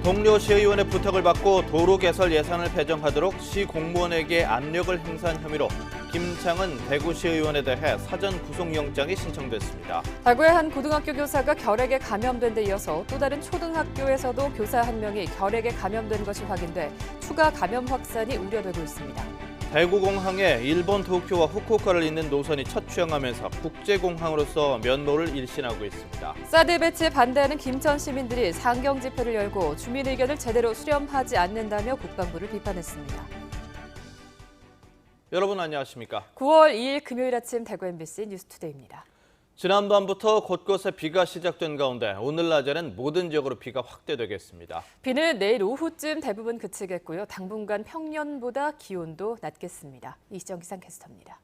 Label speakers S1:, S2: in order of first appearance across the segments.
S1: 동료 시의원의 부탁을 받고 도로 개설 예산을 배정하도록 시 공무원에게 압력을 행사한 혐의로 김창은 대구시의원에 대해 사전 구속영장이 신청됐습니다.
S2: 대구의 한 고등학교 교사가 결핵에 감염된 데 이어서 또 다른 초등학교에서도 교사 한 명이 결핵에 감염된 것이 확인돼 추가 감염 확산이 우려되고 있습니다.
S1: 대구공항에 일본 도쿄와 후쿠오카를 잇는 노선이 첫 취항하면서 국제공항으로서 면모를 일신하고 있습니다.
S2: 사드 배치에 반대하는 김천 시민들이 상경 집회를 열고 주민 의견을 제대로 수렴하지 않는다며 국방부를 비판했습니다.
S1: 여러분 안녕하십니까?
S2: 9월 2일 금요일 아침 대구 MBC 뉴스투데이입니다.
S1: 지난밤부터 곳곳에 비가 시작된 가운데 오늘 낮에는 모든 지역으로 비가 확대되겠습니다.
S2: 비는 내일 오후쯤 대부분 그치겠고요. 당분간 평년보다 기온도 낮겠습니다. 이시정 기상캐스터입니다.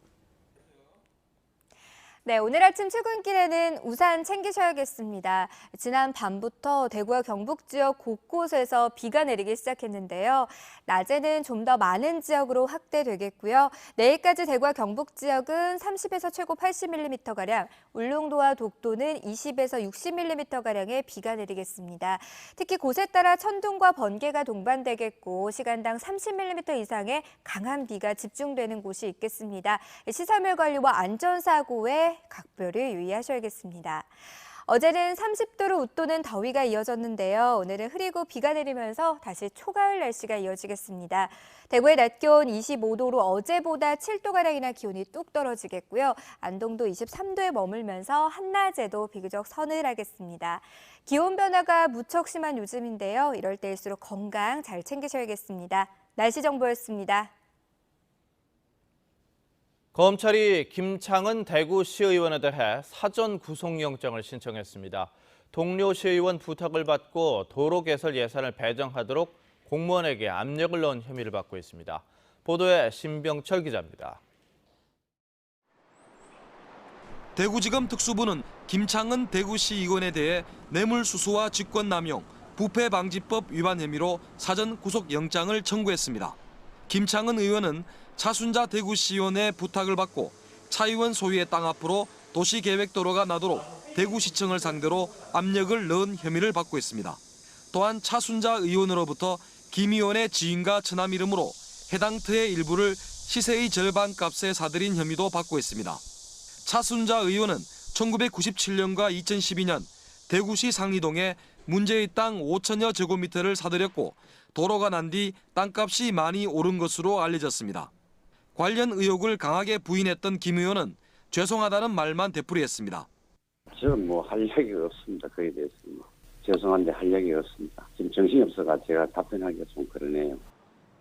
S3: 네, 오늘 아침 출근길에는 우산 챙기셔야겠습니다. 지난 밤부터 대구와 경북 지역 곳곳에서 비가 내리기 시작했는데요. 낮에는 좀 더 많은 지역으로 확대되겠고요. 내일까지 대구와 경북 지역은 30에서 최고 80mm가량, 울릉도와 독도는 20에서 60mm가량의 비가 내리겠습니다. 특히 곳에 따라 천둥과 번개가 동반되겠고 시간당 30mm 이상의 강한 비가 집중되는 곳이 있겠습니다. 시설물 관리와 안전사고에 각별히 유의하셔야겠습니다. 어제는 30도를 웃도는 더위가 이어졌는데요. 오늘은 흐리고 비가 내리면서 다시 초가을 날씨가 이어지겠습니다. 대구의 낮 기온 25도로 어제보다 7도가량이나 기온이 뚝 떨어지겠고요. 안동도 23도에 머물면서 한낮에도 비교적 서늘하겠습니다. 기온 변화가 무척 심한 요즘인데요. 이럴 때일수록 건강 잘 챙기셔야겠습니다. 날씨 정보였습니다.
S1: 검찰이 김창은 대구시의원에 대해 사전 구속영장을 신청했습니다. 동료 시의원 부탁을 받고 도로 개설 예산을 배정하도록 공무원에게 압력을 넣은 혐의를 받고 있습니다. 보도에 신병철 기자입니다.
S4: 대구지검 특수부는 김창은 대구시의원에 대해 뇌물수수와 직권남용, 부패방지법 위반 혐의로 사전 구속영장을 청구했습니다. 김창은 의원은 차순자 대구시의원의 부탁을 받고 차 의원 소유의 땅 앞으로 도시계획도로가 나도록 대구시청을 상대로 압력을 넣은 혐의를 받고 있습니다. 또한 차순자 의원으로부터 김 의원의 지인과 처남 이름으로 해당 터의 일부를 시세의 절반 값에 사들인 혐의도 받고 있습니다. 차순자 의원은 1997년과 2012년 대구시 상리동에 문제의 땅 5천여 제곱미터를 사들였고 도로가 난 뒤 땅값이 많이 오른 것으로 알려졌습니다. 관련 의혹을 강하게 부인했던 김 의원은 죄송하다는 말만 되풀이했습니다.
S5: 저는 할 얘기가 없습니다. 그에 대해서 죄송한데 할 얘기가 없습니다. 지금 정신이 없어가 제가 답변하기가 좀 그러네요.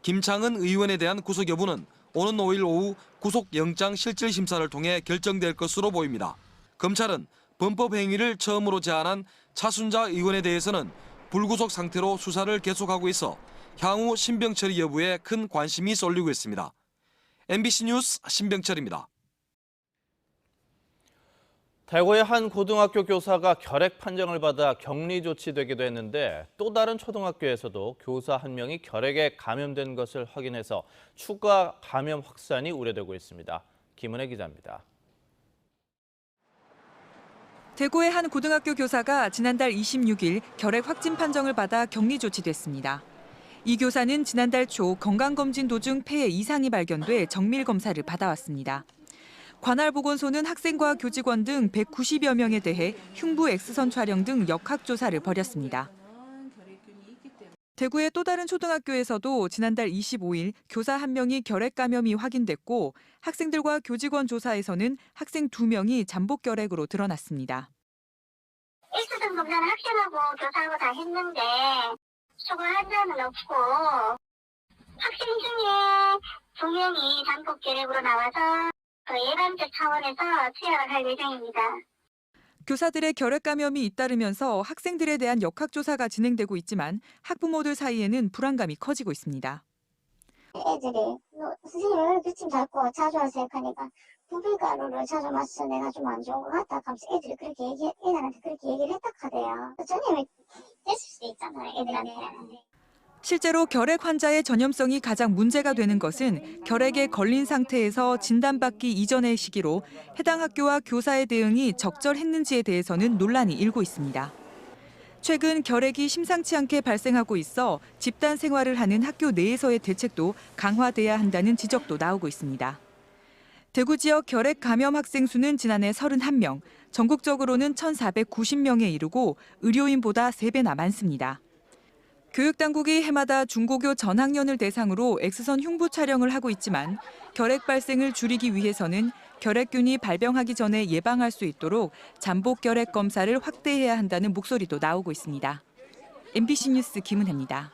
S4: 김창은 의원에 대한 구속 여부는 오는 5일 오후 구속영장 실질심사를 통해 결정될 것으로 보입니다. 검찰은 범법 행위를 처음으로 제안한 차순자 의원에 대해서는 불구속 상태로 수사를 계속하고 있어 향후 신병 처리 여부에 큰 관심이 쏠리고 있습니다. MBC 뉴스 신병철입니다.
S1: 대구의 한 고등학교 교사가 결핵 판정을 받아 격리 조치되기도 했는데 또 다른 초등학교에서도 교사 한 명이 결핵에 감염된 것을 확인해서 추가 감염 확산이 우려되고 있습니다. 김은혜 기자입니다.
S6: 대구의 한 고등학교 교사가 지난달 26일 결핵 확진 판정을 받아 격리 조치됐습니다. 이 교사는 지난달 초 건강검진 도중 폐에 이상이 발견돼 정밀 검사를 받아왔습니다. 관할보건소는 학생과 교직원 등 190여 명에 대해 흉부 X선 촬영 등 역학조사를 벌였습니다. 대구의 또 다른 초등학교에서도 지난달 25일 교사 한 명이 결핵 감염이 확인됐고 학생들과 교직원 조사에서는 학생 2명이 잠복 결핵으로 드러났습니다.
S7: 일수등 검사는 학생하고 교사하고 다 했는데 추가 환자는 없고 학생 중에 2명이 잠복 결핵으로 나와서 예방적 차원에서 투약을 할 예정입니다.
S6: 교사들의 결핵 감염이 잇따르면서 학생들에 대한 역학조사가 진행되고 있지만 학부모들 사이에는 불안감이 커지고 있습니다.
S7: 애들이 선생님 왜 기침 자꾸 자주 하세요 하니까 부비가루를 자주 마셔서 내가 좀 안 좋은 것 같다 하면서 애들이 애들한테 그렇게 얘기를 했다 하대요. 전염이 됐을 수도 있잖아요, 애들한테.
S6: 실제로 결핵 환자의 전염성이 가장 문제가 되는 것은 결핵에 걸린 상태에서 진단받기 이전의 시기로 해당 학교와 교사의 대응이 적절했는지에 대해서는 논란이 일고 있습니다. 최근 결핵이 심상치 않게 발생하고 있어 집단 생활을 하는 학교 내에서의 대책도 강화돼야 한다는 지적도 나오고 있습니다. 대구 지역 결핵 감염 학생 수는 지난해 31명, 전국적으로는 1,490명에 이르고 의료인보다 3배나 많습니다. 교육당국이 해마다 중고교 전학년을 대상으로 X선 흉부 촬영을 하고 있지만 결핵 발생을 줄이기 위해서는 결핵균이 발병하기 전에 예방할 수 있도록 잠복 결핵 검사를 확대해야 한다는 목소리도 나오고 있습니다. MBC 뉴스 김은혜입니다.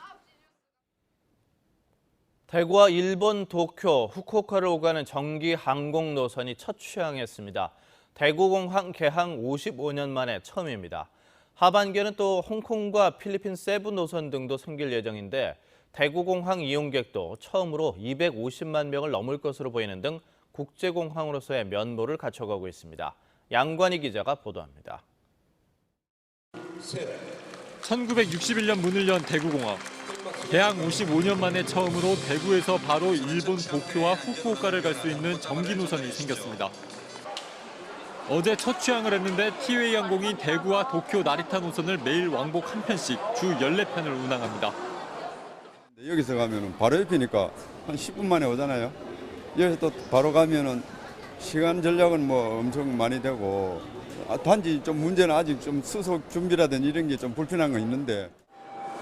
S1: 대구와 일본 도쿄, 후쿠오카를 오가는 정기 항공 노선이 첫 취항했습니다. 대구공항 개항 55년 만에 처음입니다. 하반기에는 또 홍콩과 필리핀 세부 노선 등도 생길 예정인데 대구공항 이용객도 처음으로 250만 명을 넘을 것으로 보이는 등 국제공항으로서의 면모를 갖춰가고 있습니다. 양관희 기자가 보도합니다.
S8: 1961년 문을 연 대구공항. 개항 55년 만에 처음으로 대구에서 바로 일본 도쿄와 후쿠오카를 갈 수 있는 정기 노선이 생겼습니다. 어제 첫 취항을 했는데 티웨이 항공이 대구와 도쿄 나리타 노선을 매일 왕복 한 편씩 주 14편을 운항합니다.
S9: 여기서 가면 바로 옆이니까 한 10분 만에 오잖아요. 여기서 또 바로 가면은 시간 전략은 뭐 엄청 많이 되고 단지 좀 문제는 아직 좀 수속 준비라든지 이런 게 좀 불편한 거 있는데.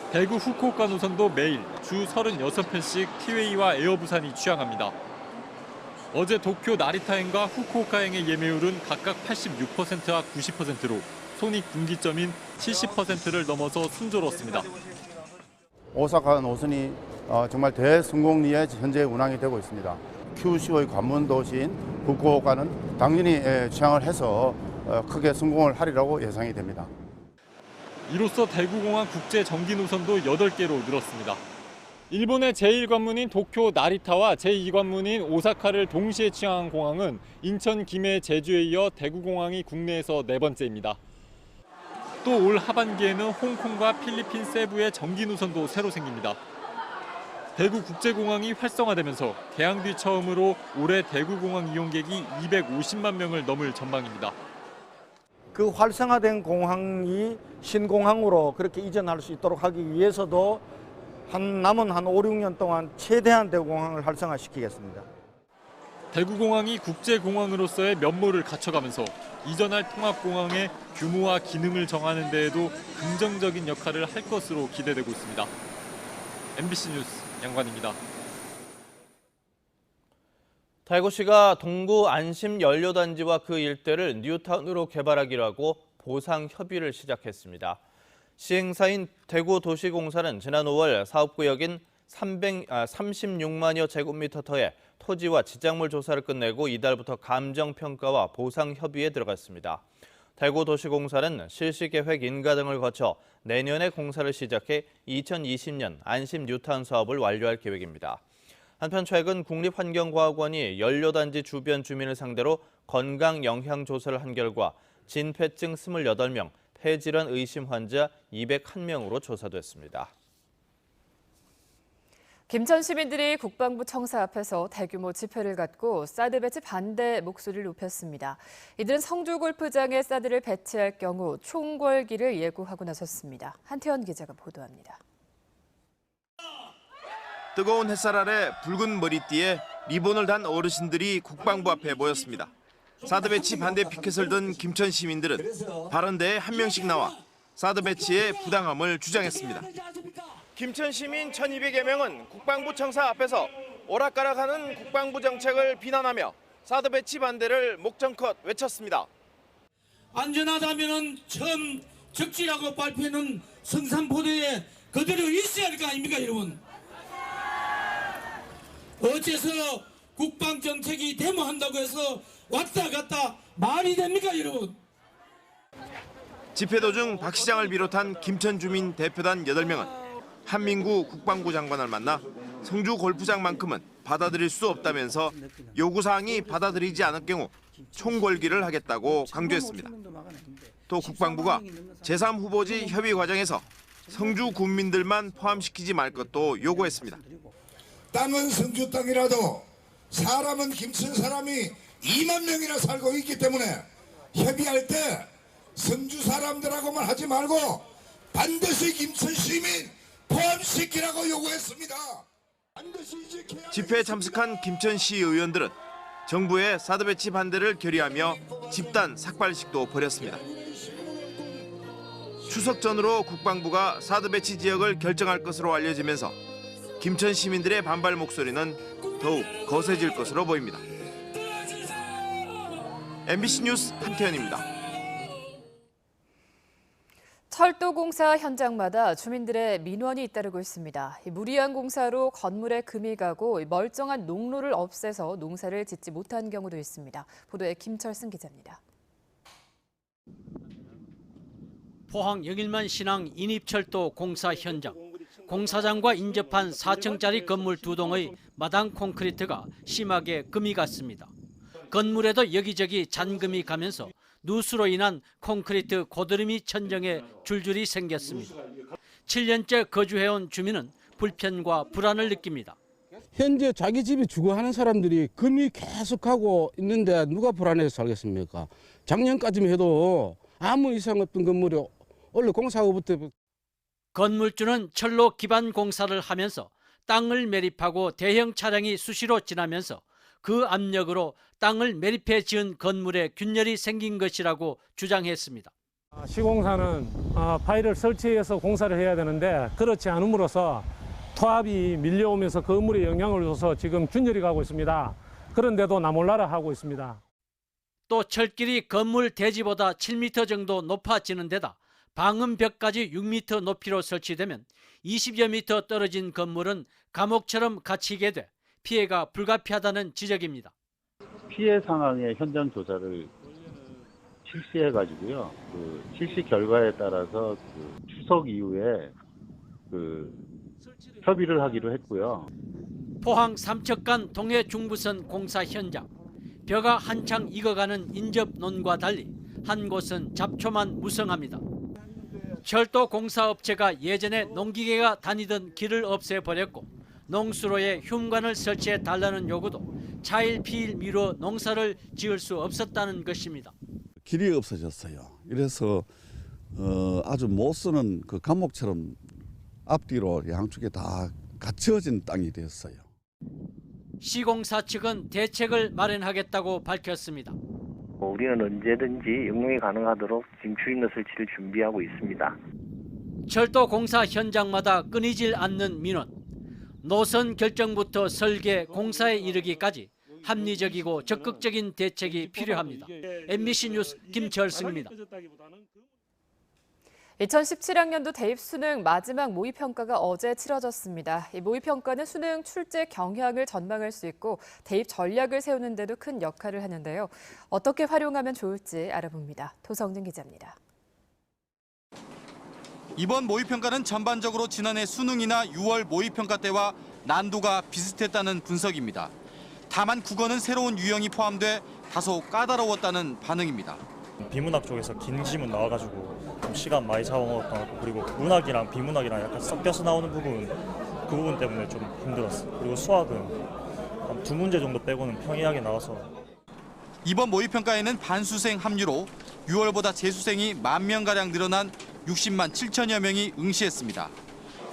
S8: 대구 후쿠오카 노선도 매일 주 36편씩 티웨이와 에어부산이 취항합니다. 어제 도쿄 나리타행과 후쿠오카행의 예매율은 각각 86%와 90%로 손익분기점인 70%를 넘어서 순조로웠습니다.
S10: 오사카 노선이 정말 대성공리에 현재 운항이 되고 있습니다. 큐슈의 관문 도시인 후쿠오카는 당연히 취항을 해서 크게 성공을 하리라고 예상이 됩니다.
S8: 이로써 대구공항 국제 정기 노선도 8개로 늘었습니다. 일본의 제1관문인 도쿄 나리타와 제2관문인 오사카를 동시에 취항한 공항은 인천, 김해, 제주에 이어 대구공항이 국내에서 4번째입니다. 또 올 하반기에는 홍콩과 필리핀 세부의 정기 노선도 새로 생깁니다. 대구 국제공항이 활성화되면서 개항 뒤 처음으로 올해 대구공항 이용객이 250만 명을 넘을 전망입니다.
S11: 그 활성화된 공항이 신공항으로 그렇게 이전할 수 있도록 하기 위해서도 남은 한 5, 6년 동안 최대한 대구공항을 활성화시키겠습니다.
S8: 대구공항이 국제공항으로서의 면모를 갖춰가면서 이전할 통합공항의 규모와 기능을 정하는 데에도 긍정적인 역할을 할 것으로 기대되고 있습니다. MBC 뉴스 양관입니다.
S1: 대구시가 동구 안심 연료단지와 그 일대를 뉴타운으로 개발하기로 하고 보상 협의를 시작했습니다. 시행사인 대구도시공사는 지난 5월 사업구역인 36만여 제곱미터터의 토지와 지작물 조사를 끝내고 이달부터 감정평가와 보상 협의에 들어갔습니다. 대구도시공사는 실시계획 인가 등을 거쳐 내년에 공사를 시작해 2020년 안심 뉴타운 사업을 완료할 계획입니다. 한편 최근 국립환경과학원이 연료단지 주변 주민을 상대로 건강영향조사를 한 결과 진폐증 28명, 폐질환 의심 환자 201명으로 조사됐습니다.
S2: 김천 시민들이 국방부 청사 앞에서 대규모 집회를 갖고 사드 배치 반대 목소리를 높였습니다. 이들은 성주 골프장에 사드를 배치할 경우 총궐기를 예고하고 나섰습니다. 한태원 기자가 보도합니다.
S12: 뜨거운 햇살 아래 붉은 머리띠에 리본을 단 어르신들이 국방부 앞에 모였습니다. 사드 배치 반대 피켓을 든 김천 시민들은 발언대에 한 명씩 나와 사드 배치의 부당함을 주장했습니다. 김천 시민 1,200여 명은 국방부 청사 앞에서 오락가락하는 국방부 정책을 비난하며 사드 배치 반대를 목청껏 외쳤습니다.
S13: 안전하다면은 처음 적지라고 발표하는 성산포대에 그대로 있어야 할 거 아닙니까, 여러분? 어째서 국방정책이 데모한다고 해서 왔다 갔다 말이 됩니까, 여러분?
S12: 집회 도중 박 시장을 비롯한 김천 주민 대표단 8명은 한민구 국방부 장관을 만나 성주 골프장만큼은 받아들일 수 없다면서 요구사항이 받아들이지 않을 경우 총궐기를 하겠다고 강조했습니다. 또 국방부가 제3후보지 협의 과정에서 성주 군민들만 포함시키지 말 것도 요구했습니다.
S14: 땅은 성주 땅이라도 사람은 김천 사람이 2만 명이나 살고 있기 때문에 협의할 때 성주 사람들하고만 하지 말고 반드시 김천 시민 포함시키라고 요구했습니다.
S12: 집회에 참석한 김천시 의원들은 정부의 사드 배치 반대를 결의하며 집단 삭발식도 벌였습니다. 추석 전으로 국방부가 사드 배치 지역을 결정할 것으로 알려지면서 김천 시민들의 반발 목소리는 더욱 거세질 것으로 보입니다. MBC 뉴스 한태현입니다.
S2: 철도공사 현장마다 주민들의 민원이 잇따르고 있습니다. 무리한 공사로 건물에 금이 가고 멀쩡한 농로를 없애서 농사를 짓지 못한 경우도 있습니다. 보도에 김철승 기자입니다.
S15: 포항 영일만 신항 인입철도 공사 현장. 공사장과 인접한 4층짜리 건물 2동의 마당 콘크리트가 심하게 금이 갔습니다. 건물에도 여기저기 잔금이 가면서 누수로 인한 콘크리트 고드름이 천정에 줄줄이 생겼습니다. 7년째 거주해온 주민은 불편과 불안을 느낍니다.
S16: 현재 자기 집에 주거하는 사람들이 금이 계속하고 있는데 누가 불안해서 살겠습니까? 작년까지만 해도 아무 이상 없던 건물이 원래 공사하고부터
S15: 건물주는 철로 기반 공사를 하면서 땅을 매립하고 대형 차량이 수시로 지나면서 그 압력으로 땅을 매립해 지은 건물에 균열이 생긴 것이라고 주장했습니다.
S17: 시공사는 파일을 설치해서 공사를 해야 되는데 그렇지 않음으로써 토합이 밀려오면서 건물에 영향을 줘서 지금 균열이 가고 있습니다. 그런데도 나몰라라 하고 있습니다.
S15: 또 철길이 건물 대지보다 7m 정도 높아지는 데다 방음벽까지 6m 높이로 설치되면 20여 미터 떨어진 건물은 감옥처럼 갇히게 돼 피해가 불가피하다는 지적입니다.
S18: 피해 상황의 현장 조사를 실시해가지고요. 실시 결과에 따라서 추석 이후에 협의를 하기로 했고요.
S15: 포항 삼척간 동해 중부선 공사 현장. 벼가 한창 익어가는 인접논과 달리 한 곳은 잡초만 무성합니다. 철도 공사업체가 예전에 농기계가 다니던 길을 없애버렸고 농수로에 흉관을 설치해 달라는 요구도 차일피일 미뤄 농사를 지을 수 없었다는 것입니다.
S19: 길이 없어졌어요. 이래서 아주 못 쓰는 그 감옥처럼 앞뒤로 양쪽에 다 갇혀진 땅이 되었어요.
S15: 시공사 측은 대책을 마련하겠다고 밝혔습니다.
S20: 우리는 언제든지 영농이 가능하도록 지금 출입로 설치를 준비하고 있습니다.
S15: 철도 공사 현장마다 끊이질 않는 민원. 노선 결정부터 설계, 공사에 이르기까지 합리적이고 적극적인 대책이 필요합니다. MBC 뉴스 김철승입니다.
S2: 2017학년도 대입 수능 마지막 모의평가가 어제 치러졌습니다. 이 모의평가는 수능 출제 경향을 전망할 수 있고 대입 전략을 세우는 데도 큰 역할을 하는데요. 어떻게 활용하면 좋을지 알아봅니다. 도성진 기자입니다.
S21: 이번 모의평가는 전반적으로 지난해 수능이나 6월 모의평가 때와 난도가 비슷했다는 분석입니다. 다만 국어는 새로운 유형이 포함돼 다소 까다로웠다는 반응입니다.
S22: 비문학 쪽에서 긴 지문 나와가지고 좀 시간 많이 잡아먹었던 것 같고, 그리고 문학이랑 비문학이랑 약간 섞여서 나오는 부분, 그 부분 때문에 좀 힘들었어요. 그리고 수학은 한 2문제 정도 빼고는 평이하게 나와서.
S21: 이번 모의평가에는 반수생 합류로 6월보다 재수생이 10,000명가량 늘어난 60만 7천여 명이 응시했습니다.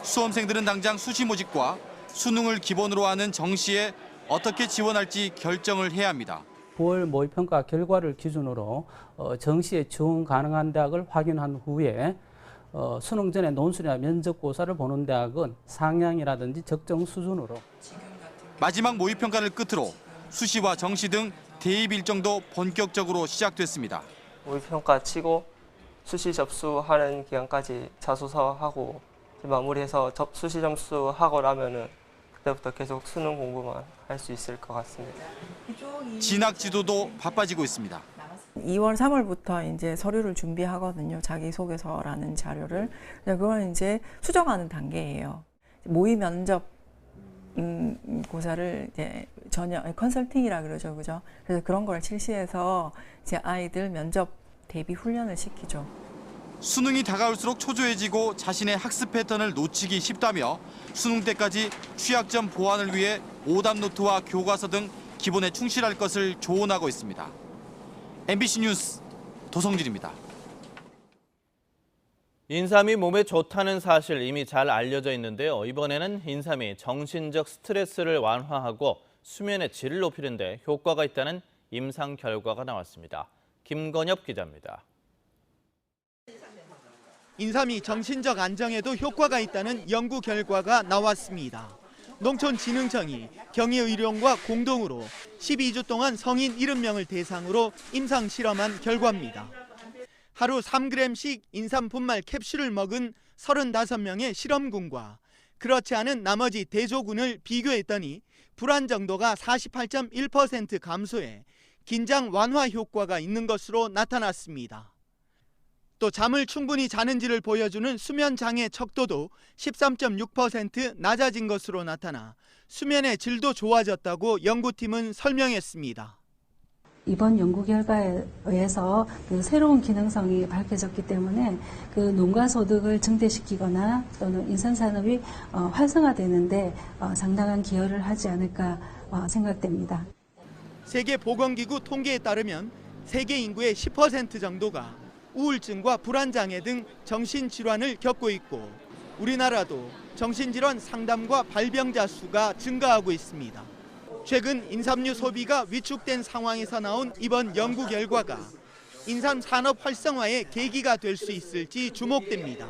S21: 수험생들은 당장 수시 모집과 수능을 기본으로 하는 정시에 어떻게 지원할지 결정을 해야 합니다.
S23: 9월 모의평가 결과를 기준으로 정시에 지원 가능한 대학을 확인한 후에 수능 전에 논술이나 면접고사를 보는 대학은 상향이라든지 적정 수준으로.
S21: 마지막 모의평가를 끝으로 수시와 정시 등 대입 일정도 본격적으로 시작됐습니다.
S24: 모의평가 치고 수시 접수하는 기간까지 자소서하고 마무리해서 수시 점수하고 나면은 그때부터 계속 수능 공부만 할 수 있을 것 같습니다.
S21: 진학 지도도 바빠지고 있습니다.
S25: 2월, 3월부터 이제 서류를 준비하거든요. 자기소개서라는 자료를. 그건 이제 수정하는 단계예요. 모의 면접 고사를 이제 컨설팅이라 그러죠, 그죠? 그래서 그런 걸 실시해서 이제 아이들 면접 대비 훈련을 시키죠.
S21: 수능이 다가올수록 초조해지고 자신의 학습 패턴을 놓치기 쉽다며 수능 때까지 취약점 보완을 위해 오답 노트와 교과서 등 기본에 충실할 것을 조언하고 있습니다. MBC 뉴스 도성진입니다.
S1: 인삼이 몸에 좋다는 사실 이미 잘 알려져 있는데요. 이번에는 인삼이 정신적 스트레스를 완화하고 수면의 질을 높이는 데 효과가 있다는 임상 결과가 나왔습니다. 김건엽 기자입니다.
S3: 인삼이 정신적 안정에도 효과가 있다는 연구 결과가 나왔습니다. 농촌진흥청이 경희의료원과 공동으로 12주 동안 성인 70명을 대상으로 임상 실험한 결과입니다. 하루 3g씩 인삼 분말 캡슐을 먹은 35명의 실험군과 그렇지 않은 나머지 대조군을 비교했더니 불안 정도가 48.1% 감소해 긴장 완화 효과가 있는 것으로 나타났습니다. 또 잠을 충분히 자는지를 보여주는 수면 장애 척도도 13.6% 낮아진 것으로 나타나 수면의 질도 좋아졌다고 연구팀은 설명했습니다.
S4: 이번 연구 결과에 의해서 그 새로운 기능성이 밝혀졌기 때문에 그 농가 소득을 증대시키거나 또는 인삼산업이 활성화되는데 상당한 기여를 하지 않을까 생각됩니다.
S3: 세계보건기구 통계에 따르면 세계 인구의 10% 정도가 우울증과 불안장애 등 정신질환을 겪고 있고 우리나라도 정신질환 상담과 발병자 수가 증가하고 있습니다. 최근 인삼류 소비가 위축된 상황에서 나온 이번 연구 결과가 인삼 산업 활성화의 계기가 될 수 있을지 주목됩니다.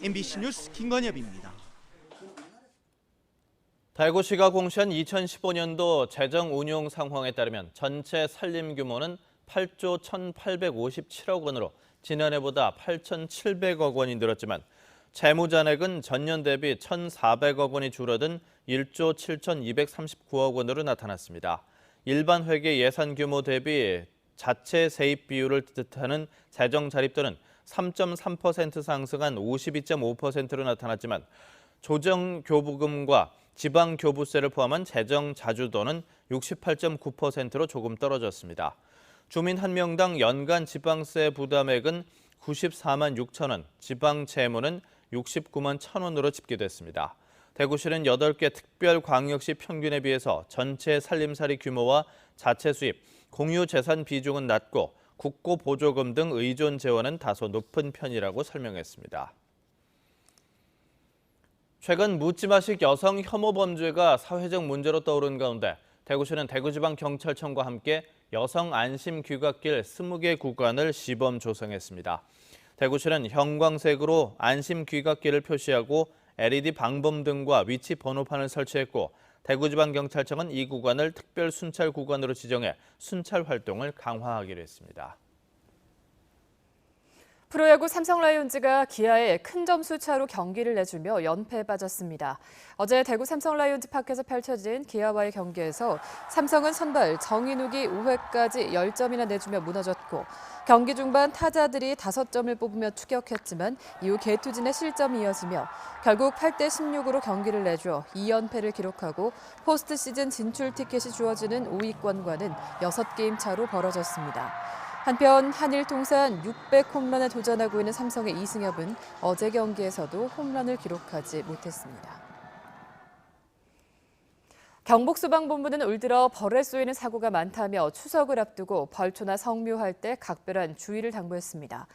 S3: MBC 뉴스 김건엽입니다.
S1: 대구시가 공시한 2015년도 재정 운용 상황에 따르면 전체 살림 규모는 8조 1,857억 원으로 지난해보다 8,700억 원이 늘었지만 채무잔액은 전년 대비 1,400억 원이 줄어든 1조 7,239억 원으로 나타났습니다. 일반 회계 예산 규모 대비 자체 세입 비율을 뜻하는 재정 자립도는 3.3% 상승한 52.5%로 나타났지만 조정 교부금과 지방 교부세를 포함한 재정 자주도는 68.9%로 조금 떨어졌습니다. 주민 한 명당 연간 지방세 부담액은 94만 6천 원, 지방 채무는 69만 1천 원으로 집계됐습니다. 대구시는 8개 특별광역시 평균에 비해서 전체 살림살이 규모와 자체 수입, 공유 재산 비중은 낮고 국고 보조금 등 의존 재원은 다소 높은 편이라고 설명했습니다. 최근 묻지마식 여성 혐오 범죄가 사회적 문제로 떠오른 가운데 대구시는 대구지방경찰청과 함께 여성 안심 귀갓길 20개 구간을 시범 조성했습니다. 대구시는 형광색으로 안심 귀갓길을 표시하고 LED 방범 등과 위치 번호판을 설치했고 대구지방경찰청은 이 구간을 특별 순찰 구간으로 지정해 순찰 활동을 강화하기로 했습니다.
S2: 프로야구 삼성 라이온즈가 기아에 큰 점수 차로 경기를 내주며 연패에 빠졌습니다. 어제 대구 삼성 라이온즈 파크에서 펼쳐진 기아와의 경기에서 삼성은 선발 정인욱이 5회까지 10점이나 내주며 무너졌고 경기 중반 타자들이 5점을 뽑으며 추격했지만 이후 개투진의 실점이 이어지며 결국 8대 16으로 경기를 내줘 2연패를 기록하고 포스트 시즌 진출 티켓이 주어지는 5위권과는 6게임 차로 벌어졌습니다. 한편 한일 통산 600홈런에 도전하고 있는 삼성의 이승엽은 어제 경기에서도 홈런을 기록하지 못했습니다. 경북소방본부는 올 들어 벌에 쏘이는 사고가 많다며 추석을 앞두고 벌초나 성묘할 때 각별한 주의를 당부했습니다.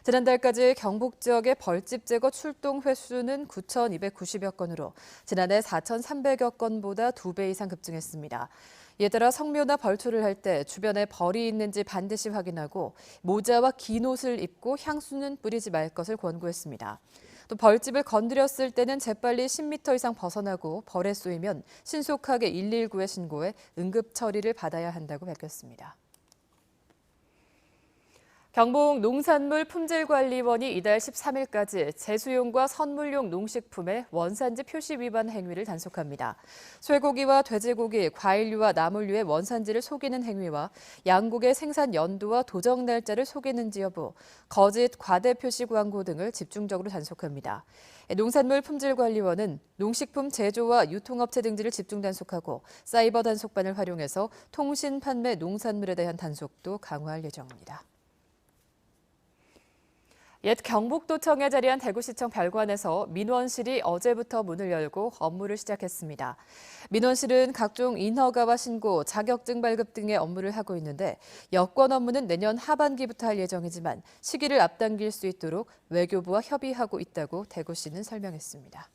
S2: 지난달까지 경북 지역의 벌집 제거 출동 횟수는 9,290여 건으로 지난해 4,300여 건보다 2배 이상 급증했습니다. 이에 따라 성묘나 벌초를 할 때 주변에 벌이 있는지 반드시 확인하고 모자와 긴 옷을 입고 향수는 뿌리지 말 것을 권고했습니다. 또 벌집을 건드렸을 때는 재빨리 10m 이상 벗어나고 벌에 쏘이면 신속하게 119에 신고해 응급 처리를 받아야 한다고 밝혔습니다. 경북 농산물품질관리원이 이달 13일까지 제수용과 선물용 농식품의 원산지 표시 위반 행위를 단속합니다. 쇠고기와 돼지고기, 과일류와 나물류의 원산지를 속이는 행위와 양곡의 생산 연도와 도정 날짜를 속이는지 여부, 거짓, 과대 표시 광고 등을 집중적으로 단속합니다. 농산물품질관리원은 농식품 제조와 유통업체 등지를 집중 단속하고 사이버 단속반을 활용해서 통신 판매 농산물에 대한 단속도 강화할 예정입니다. 옛 경북도청에 자리한 대구시청 별관에서 민원실이 어제부터 문을 열고 업무를 시작했습니다. 민원실은 각종 인허가와 신고, 자격증 발급 등의 업무를 하고 있는데 여권 업무는 내년 하반기부터 할 예정이지만 시기를 앞당길 수 있도록 외교부와 협의하고 있다고 대구시는 설명했습니다.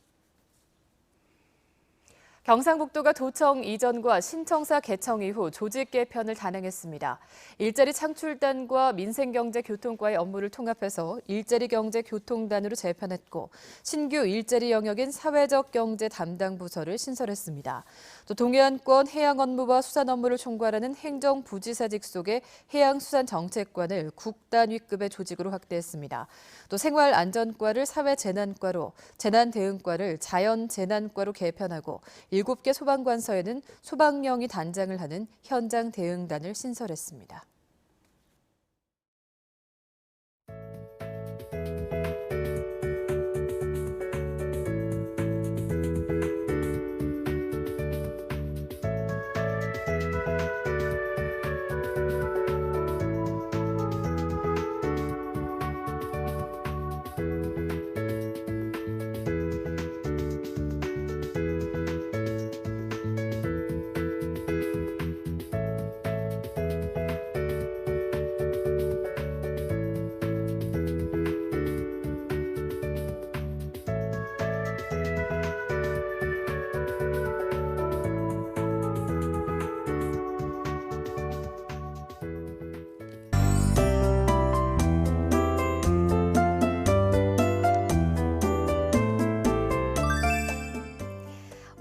S2: 경상북도가 도청 이전과 신청사 개청 이후 조직 개편을 단행했습니다. 일자리 창출단과 민생경제교통과의 업무를 통합해서 일자리경제교통단으로 재편했고 신규 일자리 영역인 사회적 경제 담당 부서를 신설했습니다. 또 동해안권 해양 업무와 수산 업무를 총괄하는 행정부지사직 속의 해양수산정책관을 국단위급의 조직으로 확대했습니다. 또 생활안전과를 사회재난과로, 재난대응과를 자연재난과로 개편하고 7개 소방관서에는 소방령이 단장을 하는 현장 대응단을 신설했습니다.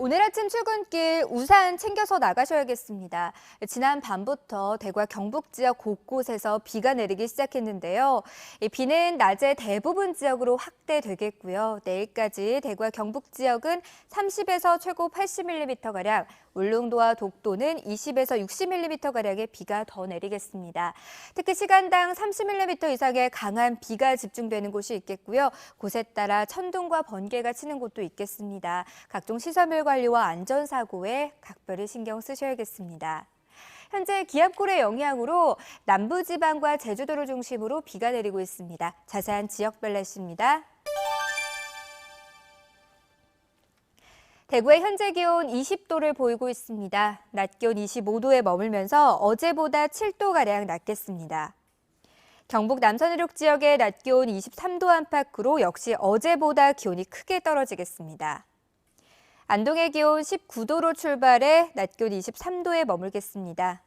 S5: 오늘 아침 출근길 우산 챙겨서 나가셔야겠습니다. 지난 밤부터 대구와 경북 지역 곳곳에서 비가 내리기 시작했는데요. 이 비는 낮에 대부분 지역으로 확대되겠고요. 내일까지 대구와 경북 지역은 30에서 최고 80mm가량, 울릉도와 독도는 20에서 60mm가량의 비가 더 내리겠습니다. 특히 시간당 30mm 이상의 강한 비가 집중되는 곳이 있겠고요. 곳에 따라 천둥과 번개가 치는 곳도 있겠습니다. 각종 시설물 관리와 안전사고에 각별히 신경 쓰셔야겠습니다. 현재 기압골의 영향으로 남부지방과 제주도를 중심으로 비가 내리고 있습니다. 자세한 지역별 날씨입니다. 대구의 현재 기온 20도를 보이고 있습니다. 낮 기온 25도에 머물면서 어제보다 7도가량 낮겠습니다. 경북 남서내륙 지역의 낮 기온 23도 안팎으로 역시 어제보다 기온이 크게 떨어지겠습니다. 안동의 기온 19도로 출발해 낮 기온 23도에 머물겠습니다.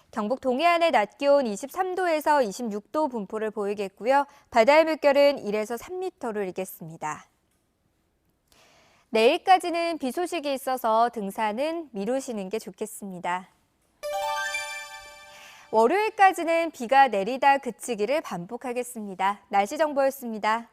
S5: 경북 동해안의 낮 기온 23도에서 26도 분포를 보이겠고요. 바다의 물결은 1에서 3m를 일겠습니다. 내일까지는 비 소식이 있어서 등산은 미루시는 게 좋겠습니다. 월요일까지는 비가 내리다 그치기를 반복하겠습니다. 날씨 정보였습니다.